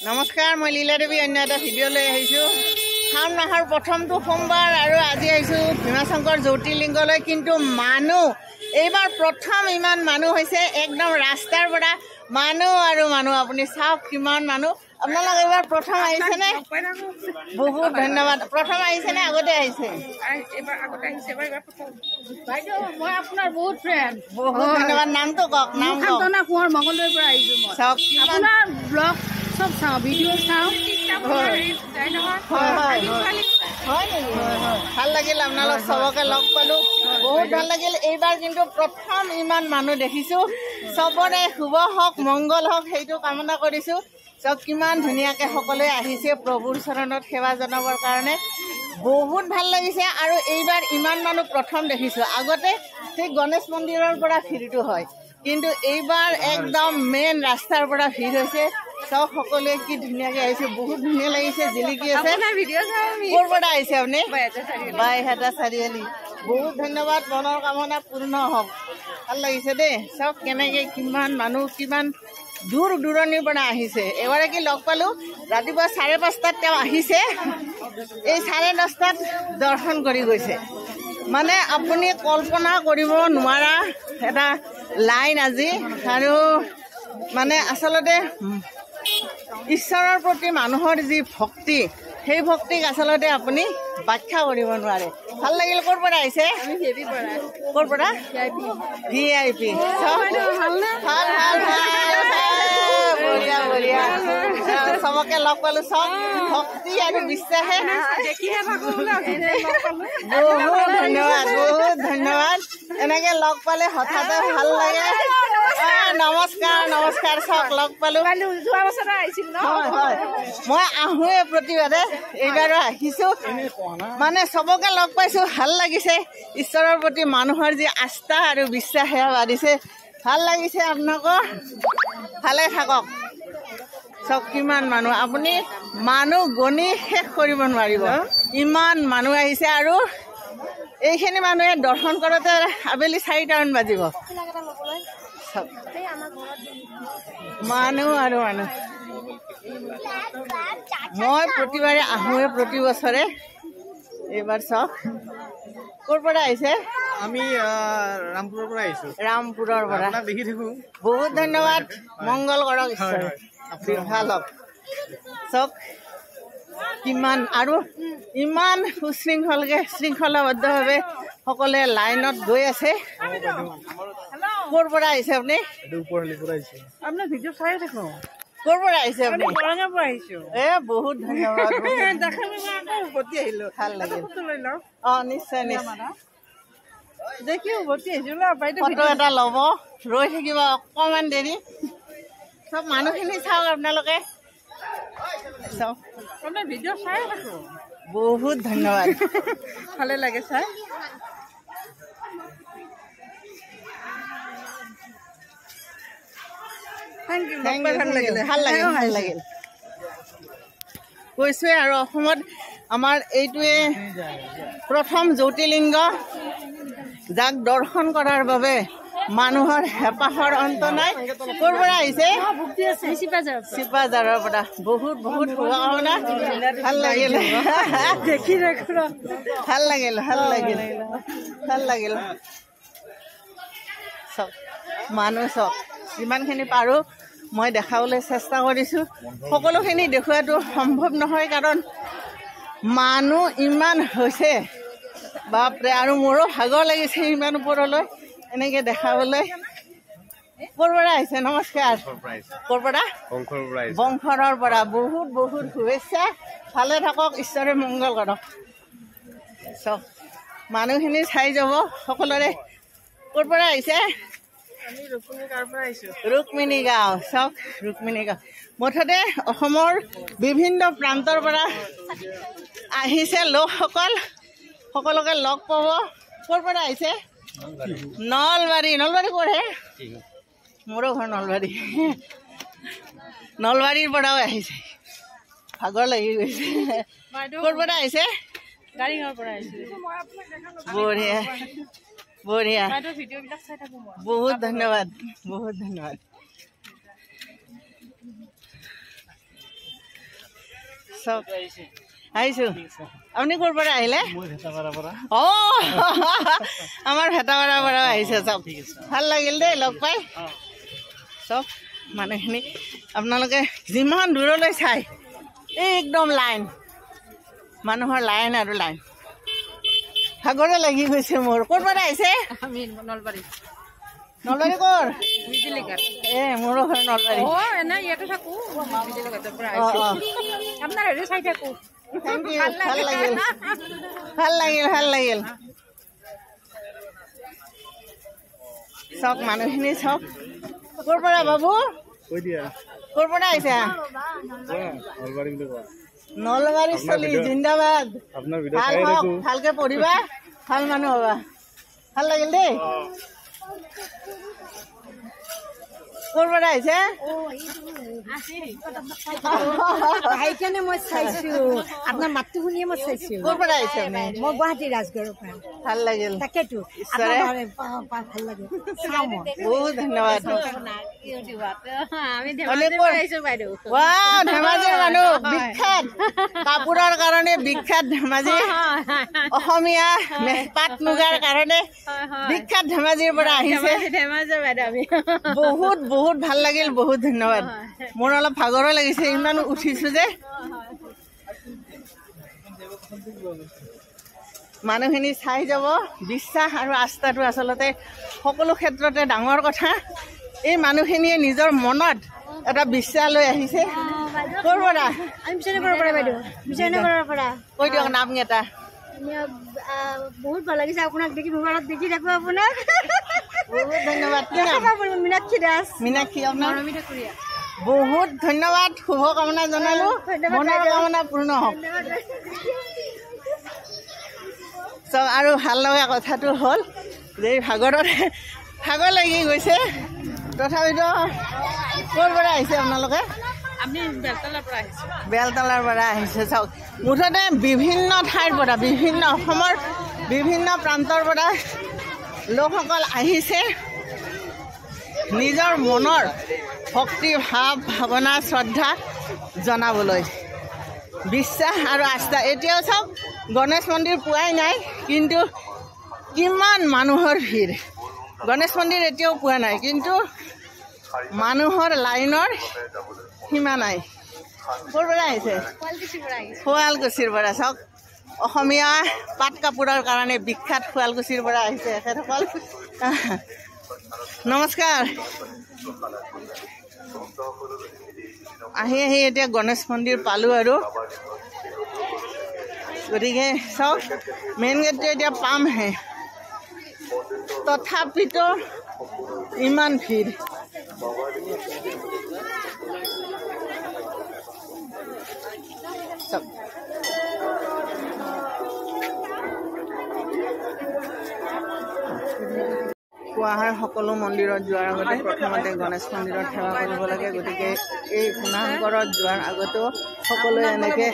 নমস্কাৰ, মই লীলা দেৱী অন্য এটা ভিডিঅ' লৈ আহিছোঁ। শাওণ মাহৰ প্ৰথমটো সোমবাৰ আৰু আজি আহিছোঁ ভীমাশংকৰ জ্যোতিৰ্লিংগলৈ। কিন্তু মানুহ এইবাৰ প্ৰথম ইমান মানুহ হৈছে, একদম ৰাস্তাৰ পৰা মানুহ আৰু মানুহ। আপুনি চাওক কিমান মানুহ। আপোনালোক এইবাৰ প্ৰথম আহিছেনে? বহুত ধন্যবাদ। প্ৰথম আহিছেনে আগতে আহিছে? বহুত ফ্ৰেণ্ড। বহুত ধন্যবাদ। নামটো কওক। নাম কোঁৱৰ মঙলদৈৰ পৰা আহিছোঁ মই। চাওক আপোনাৰ ব্লগ চব চাওঁ, ভিডিঅ' চাওঁ। ভাল লাগিল আপোনালোক চবকে লগ পালোঁ, বহুত ভাল লাগিল। এইবাৰ কিন্তু প্ৰথম ইমান মানুহ দেখিছোঁ। চবৰে শুভ হওক, মংগল হওক, সেইটো কামনা কৰিছোঁ। চব কিমান ধুনীয়াকৈ সকলোৱে আহিছে প্ৰভুৰ চৰণত সেৱা জনাবৰ কাৰণে। বহুত ভাল লাগিছে। আৰু এইবাৰ ইমান মানুহ প্ৰথম দেখিছোঁ। আগতে ঠিক গণেশ মন্দিৰৰ পৰা ভিৰটো হয়, কিন্তু এইবাৰ একদম মেইন ৰাস্তাৰ পৰা ভিৰ হৈছে। চব সকলোৱে কি ধুনীয়াকৈ আহিছে, বহুত ধুনীয়া লাগিছে, জিলিকি আছে। ক'ৰ পৰা আহিছে আপুনি? বাইহাটা চাৰিআলি। বহুত ধন্যবাদ। মনৰ কামনা পূৰ্ণ হওক। ভাল লাগিছে দেই। চব কেনেকৈ কিমান মানুহ, কিমান দূৰ দূৰণিৰ পৰা আহিছে। এগৰাকী লগ পালোঁ, ৰাতিপুৱা 5:30 তেওঁ আহিছে, এই 10:30 দৰ্শন কৰি গৈছে। মানে আপুনি কল্পনা কৰিব নোৱাৰা এটা লাইন আজি। আৰু মানে আচলতে ঈশ্বৰৰ প্ৰতি মানুহৰ যি ভক্তি, সেই ভক্তিক আচলতে আপুনি ব্যাখ্যা কৰিব নোৱাৰে। ভাল লাগিল। ক'ৰ পৰা আহিছে? ক'ৰ পৰা? VIP। ভাল ভাল বঢ়িয়া বঢ়িয়া। চবকে লগ পালোঁ। চব ভক্তি আৰু বিশ্বাসে। বহুত ধন্যবাদ, বহুত ধন্যবাদ। এনেকে লগ পালে হঠাতে ভাল লাগে। নমস্কাৰ নমস্কাৰ। চব লগ পালোঁ। মই আহোঁৱে প্ৰতিবাদে, এইবাৰো আহিছোঁ। মানে চবকে লগ পাইছোঁ, ভাল লাগিছে। ঈশ্বৰৰ প্ৰতি মানুহৰ যি আস্থা আৰু বিশ্বাস সেয়া বাঢ়িছে। ভাল লাগিছে। আপোনালোকৰ ভালে থাকক। চব কিমান মানুহ, আপুনি মানুহ গণি শেষ কৰিব নোৱাৰিব, ইমান মানুহ আহিছে। আৰু এইখিনি মানুহে দৰ্শন কৰোঁতে আবেলি 4টামান বাজিব। মানুহ আৰু মানুহ। মই প্ৰতিবাৰে আহোঁৱে, প্ৰতি বছৰে। এইবাৰ চাওক। ক'ৰ পৰা আহিছে? আমি ৰামপুৰৰ পৰা আহিছোঁ। ৰামপুৰৰ পৰা দেখি থাকোঁ। বহুত ধন্যবাদ। মংগল কৰক ঈশ্বৰে, ভাল হওক। চাওক কিমান আৰু ইমান সুশৃংখলকৈ, শৃংখলাবদ্ধভাৱে সকলোৱে লাইনত গৈ আছে। ক'ৰ পৰা আহিছে আপুনি? আপোনাৰ ভিডিঅ' চাই থাকোঁ। ক'ৰ পৰা আহিছে আপুনি? বৰঙাৰ পৰা আহিছোঁ। বহুত ধন্যবাদ। আহিলোঁ। ভাল লাগিল। লৈ লওঁ। নিশ্চয় নিশ্চয়। দেখি উভতি আহিছোঁ। ফটো এটা ল'ব, ৰৈ থাকিব অকণমান দেৰি। চব মানুহখিনি চাওক আপোনালোকে। চাওক আপোনাৰ ভিডিঅ' চাই থাকোঁ। বহুত ধন্যবাদ। ভালে লাগে চাই। ভাল লাগিল। কৈছোৱে আৰু অসমত আমাৰ এইটোৱে প্ৰথম জ্যোতিৰ্লিংগ, যাক দৰ্শন কৰাৰ বাবে মানুহৰ হেঁপাহৰ অন্ত নাই। ক'ৰ পৰা আহিছে? চিপাঝাৰৰ পৰা। বহুত বহুত শুভকামনা। ভাল লাগিল। দেখি ভাল লাগিল, ভাল লাগিল, ভাল লাগিল। চব মানুহ চব যিমানখিনি পাৰোঁ মই দেখাবলৈ চেষ্টা কৰিছোঁ। সকলোখিনি দেখুৱাটো সম্ভৱ নহয়, কাৰণ মানুহ ইমান হৈছে, বাপৰে। আৰু মোৰো ভাগৰ লাগিছে ইমান ওপৰলৈ এনেকৈ দেখাবলৈ। ক'ৰ পৰা আহিছে? নমস্কাৰ। ক'ৰ পৰা? বংশৰৰ পৰা। বহুত বহুত শুভেচ্ছা। ভালে থাকক, ঈশ্বৰে মংগল কৰক। চব মানুহখিনি চাই যাব সকলোৰে। ক'ৰ পৰা আহিছে? ৰুক্মিণী গাঁও। চাওক ৰুক্মিণী গাঁও। মুঠতে অসমৰ বিভিন্ন প্ৰান্তৰ পৰা আহিছে লোকসকল, সকলোকে লগ পাব। ক'ৰ পৰা আহিছে? নলবাৰী। নলবাৰী ক'ৰহে? মোৰো ঘৰ নলবাৰী। নলবাৰীৰ পৰাও আহিছে, ভাগৰ লাগি গৈছে। ক'ৰ পৰা আহিছে? বঢ়িয়া বঢ়িয়া। বহুত ধন্যবাদ, বহুত ধন্যবাদ। চব আহিছোঁ আপুনি ক'ৰ পৰা আহিলে অ আমাৰ ভেটাপাৰাৰ পৰা আহিছে চব ভাল লাগিল দেই লগ পাই চব মানুহখিনি আপোনালোকে যিমান দূৰলৈ চাই এই একদম লাইন মানুহৰ লাইন আৰু লাইন ভাগৰে লাগি গৈছে মোৰ ক'ৰ পৰা আহিছে আমি নলবাৰী নলবাৰী ক'ৰ বিজুলীঘাট মোৰো ঘৰ নলবাৰী এনে ইয়াতে থাকো বিজুলীঘাটৰ পৰা আহিছো আপোনাৰ হেৰি চাই থাকো থেংক ইউ ভাল লাগিল ভাল লাগিল ভাল লাগিল চব মানুহখিনি চব ক'ৰ পৰা বাবু ক'ৰ পৰা আহিছে নলবাৰী চলি জিন্দাবাদ ভাল হওক ভালকে পঢ়িবা ভাল মানুহ হবা ভাল লাগিল দেই ক'ৰ পৰা আহিছে সেইকাৰণে মই চাইছো আপোনাৰ মাতটো শুনিয়ে মই চাইছো ক'ৰ পৰা আহিছে আপুনি মই গুৱাহাটী ৰাজগড়ৰ পৰা ভাল লাগিল তাকেতো ঈশ্বৰে ভাল লাগে চাওঁ মই বহুত ধন্যবাদ আমি ৱাও ধেমাজিৰ মানুহ বিখ্যাত কাপোৰৰ কাৰণে বিখ্যাত ধেমাজি অসমীয়া পাট মুগাৰ কাৰণে বিখ্যাত ধেমাজিৰ পৰা আহিছে ধেমাজিৰ বাইদেউ আমি বহুত বহুত ভাল লাগিল বহুত ধন্যবাদ মোৰ অলপ ভাগৰো লাগিছে ইমান উঠিছো যে মানুহখিনি চাই যাব বিশ্বাস আৰু আস্থাটো আচলতে সকলো ক্ষেত্ৰতে ডাঙৰ কথা এই মানুহখিনিয়ে নিজৰ মনত এটা বিশ্বাস লৈ আহিছে ক'ৰ পৰা আমি বিজয়নগৰৰ পৰা বাইদেউ বিজয়নগৰৰ পৰা কৈ দিয়ক নাম এটা বহুত ভাল লাগিছে আপোনাক দেখি মোবাইলত দেখি থাকো আপোনাক বহুত ধন্যবাদ মীনাক্ষী দাস মীনাক্ষী আপোনাৰ বহুত ধন্যবাদ শুভকামনা জনালো মনৰ কামনা পূৰ্ণ হওক চব আৰু ভাল লগা কথাটো হ'ল যে ভাগৰ লাগি গৈছে তথাপিতো ক'ৰ পৰা আহিছে আপোনালোকে আমি বেলতলাৰ পৰা আহিছো বেলতলাৰ পৰা আহিছে চাওক মুঠতে বিভিন্ন ঠাইৰ পৰা বিভিন্ন অসমৰ বিভিন্ন প্ৰান্তৰ পৰা লোকসকল আহিছে নিজৰ মনৰ ভক্তি ভাৱ ভাৱনা শ্ৰদ্ধা জনাবলৈ বিশ্বাস আৰু আস্থা এতিয়াও চাওক গণেশ মন্দিৰ পোৱাই নাই কিন্তু কিমান মানুহৰ ভিৰ গণেশ মন্দিৰ এতিয়াও পোৱা নাই কিন্তু মানুহৰ লাইনৰ সীমা নাই ক'ৰ পৰা আহিছে শুৱালকুছিৰ পৰা চাওক অসমীয়া পাট কাপোৰৰ কাৰণে বিখ্যাত শুৱালকুছিৰ পৰা আহিছে এখেতসকল নমস্কাৰ আহি এতিয়া গণেশ মন্দিৰ পালোঁ আৰু গতিকে চাওক মেইন গেটটো এতিয়া পামহে তথাপিতো ইমান ভিৰ চব কোৱা হয় সকলো মন্দিৰত যোৱাৰ আগতে প্ৰথমতে গণেশ মন্দিৰত সেৱা কৰিব লাগে গতিকে এই গুণাশংকৰত যোৱাৰ আগতেও সকলোৱে এনেকৈ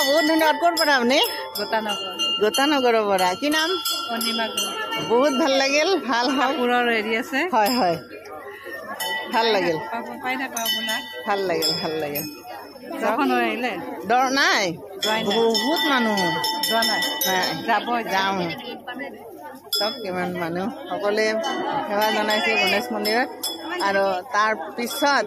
বহুত ধন্যবাদ ক'ৰ পৰা আপুনি গোটানগৰৰ পৰা কি নাম বহুত ভাল লাগিল ভাল কাপোৰৰ হেৰি আছে হয় হয় ভাল লাগিল পাই থাকো আপোনাক ভাল লাগিল ভাল লাগিল আহিলে দৰ নাই বহুত মানুহ যোৱা নাই যাব যাওঁ চব কিমান মানুহ সকলোৱে সেৱা জনাইছে গণেশ মন্দিৰত আৰু তাৰ পিছত